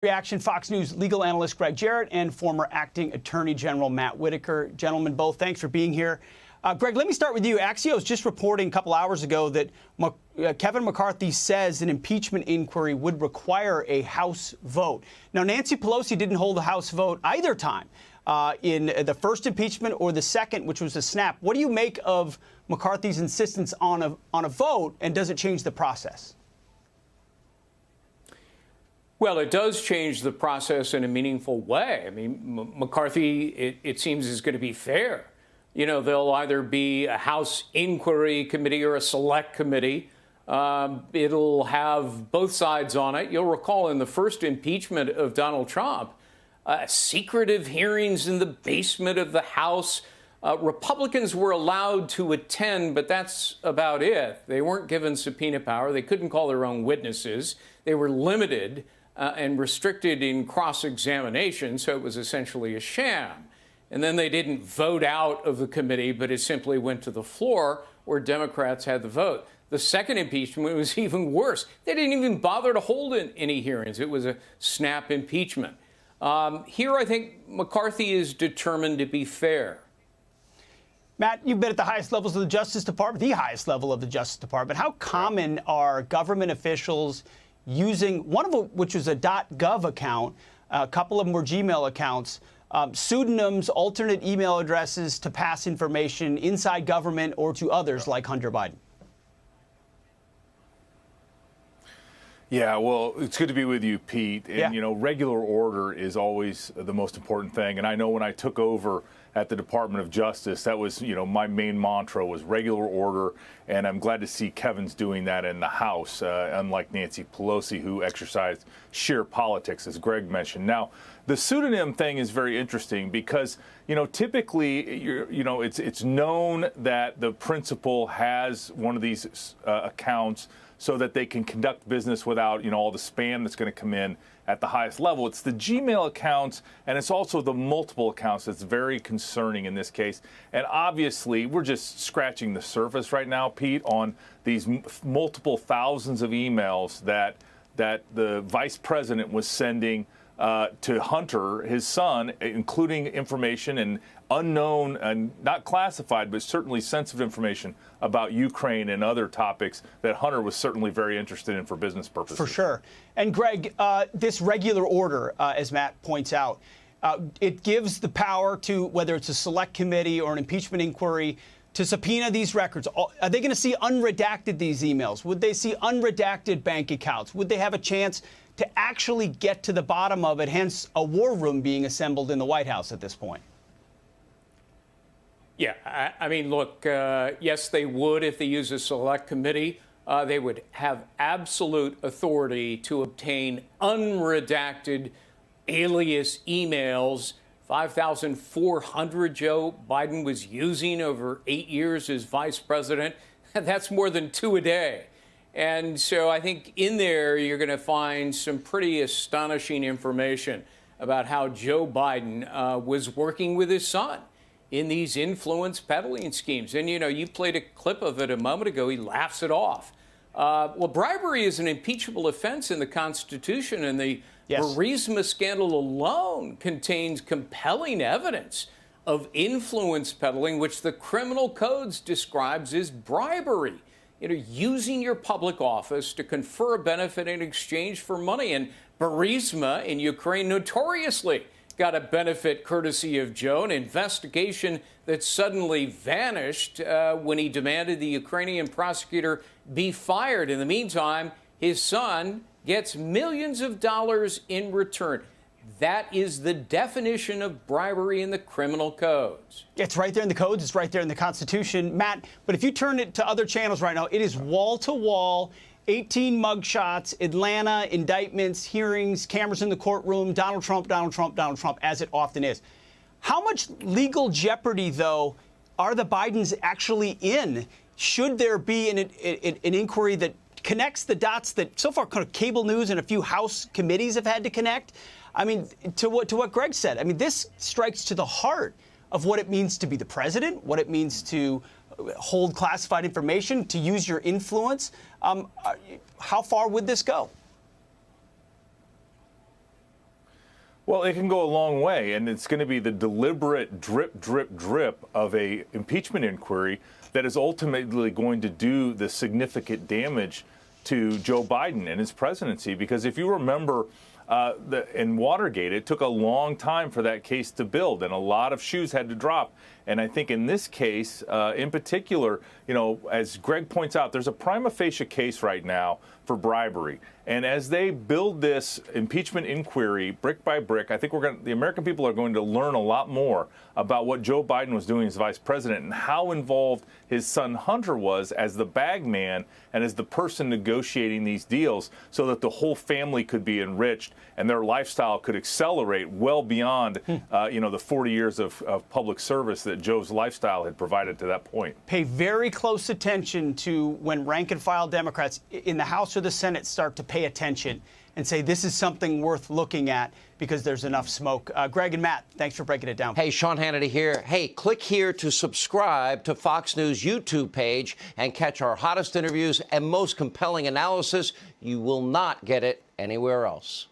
Reaction, Fox News legal analyst Greg Jarrett and former acting Attorney General Matt Whitaker. Gentlemen, both, thanks for being here. Greg, let me start with you. Axios just reporting a couple hours ago that Kevin McCarthy says an impeachment inquiry would require a House vote. Now, Nancy Pelosi didn't hold a House vote either time in the first impeachment or the second, which was a snap. What do you make of McCarthy's insistence on a vote, and does it change the process? Well, it does change the process in a meaningful way. I mean, McCarthy, it seems, is going to be fair. You know, there'll either be a House inquiry committee or a select committee. It'll have both sides on it. You'll recall in the first impeachment of Donald Trump, secretive hearings in the basement of the House. Republicans were allowed to attend, but that's about it. They weren't given subpoena power. They couldn't call their own witnesses. They were limited and restricted in cross-examination, so it was essentially a sham. And then they didn't vote out of the committee, but it simply went to the floor where Democrats had the vote. The second impeachment was even worse. They didn't even bother to hold any hearings. It was a snap impeachment. Here, I think McCarthy is determined to be fair. Matt, you've been at the highest levels of the Justice Department, the highest level of the Justice Department. How common are government officials using, one of them, which was a .gov account, a couple of them were Gmail accounts, pseudonyms, alternate email addresses to pass information inside government or to others like Hunter Biden? Yeah, well, it's good to be with you, Pete. And, you know, regular order is always the most important thing. And I know when I took over at the Department of Justice, that was, you know, my main mantra was regular order. And I'm glad to see Kevin's doing that in the House, unlike Nancy Pelosi, who exercised sheer politics, as Greg mentioned. Now, the pseudonym thing is very interesting because, you know, typically, it's known that the principal has one of these accounts so that they can conduct business without, you know, all the spam that's going to come in at the highest level. It's the Gmail accounts, and it's also the multiple accounts that's very concerning in this case. And obviously, we're just scratching the surface right now, Pete, on these multiple thousands of emails that the vice president was sending to Hunter, his son, including information and unknown and not classified, but certainly sensitive information about Ukraine and other topics that Hunter was certainly very interested in for business purposes. For sure. And Greg, this regular order, as Matt points out, it gives the power to, whether it's a select committee or an impeachment inquiry, to subpoena these records. Are they going to see unredacted these emails? Would they see unredacted bank accounts? Would they have a chance to actually get to the bottom of it, hence a war room being assembled in the White House at this point? Yeah, I mean, look, yes, they would if they use a select committee. They would have absolute authority to obtain unredacted alias emails. 5,400 Joe Biden was using over 8 years as vice president. That's more than 2 a day. And so I think in there you're going to find some pretty astonishing information about how Joe Biden was working with his son in these influence peddling schemes. And, you know, you played a clip of it a moment ago. He laughs it off. Well, bribery is an impeachable offense in the Constitution, and the Burisma scandal alone contains compelling evidence of influence peddling, which the criminal codes describes as bribery. You know, using your public office to confer a benefit in exchange for money. And Burisma in Ukraine notoriously got a benefit courtesy of Joe, an investigation that suddenly vanished when he demanded the Ukrainian prosecutor be fired. In the meantime, his son gets millions of dollars in return. That is the definition of bribery in the criminal codes. It's right there in the codes. It's right there in the Constitution, Matt. But if you turn it to other channels right now, it is wall to wall, 18 mugshots, Atlanta, indictments, hearings, cameras in the courtroom, Donald Trump, Donald Trump, Donald Trump, as it often is. How much legal jeopardy, though, are the Bidens actually in? Should there be an inquiry that connects the dots that so far kind of cable news and a few House committees have had to connect? I mean, to what Greg said, I mean, this strikes to the heart of what it means to be the president, what it means to hold classified information, to use your influence. How far would this go? Well, it can go a long way, and it's going to be the deliberate drip, drip, drip of a impeachment inquiry that is ultimately going to do the significant damage to Joe Biden and his presidency. Because if you remember, in Watergate, it took a long time for that case to build, and a lot of shoes had to drop. And I think in this case, in particular, as Greg points out, there's a prima facie case right now for bribery. And as they build this impeachment inquiry brick by brick, I think the American people are going to learn a lot more about what Joe Biden was doing as vice president and how involved his son Hunter was as the bag man and as the person negotiating these deals so that the whole family could be enriched and their lifestyle could accelerate well beyond, the 40 years of public service that Joe's lifestyle had provided to that point. Pay very close attention to when rank and file Democrats in the House or the Senate start to pay attention and say this is something worth looking at because there's enough smoke. Greg and Matt, thanks for breaking it down. Hey, Sean Hannity here. Hey, click here to subscribe to Fox News YouTube page and catch our hottest interviews and most compelling analysis. You will not get it anywhere else.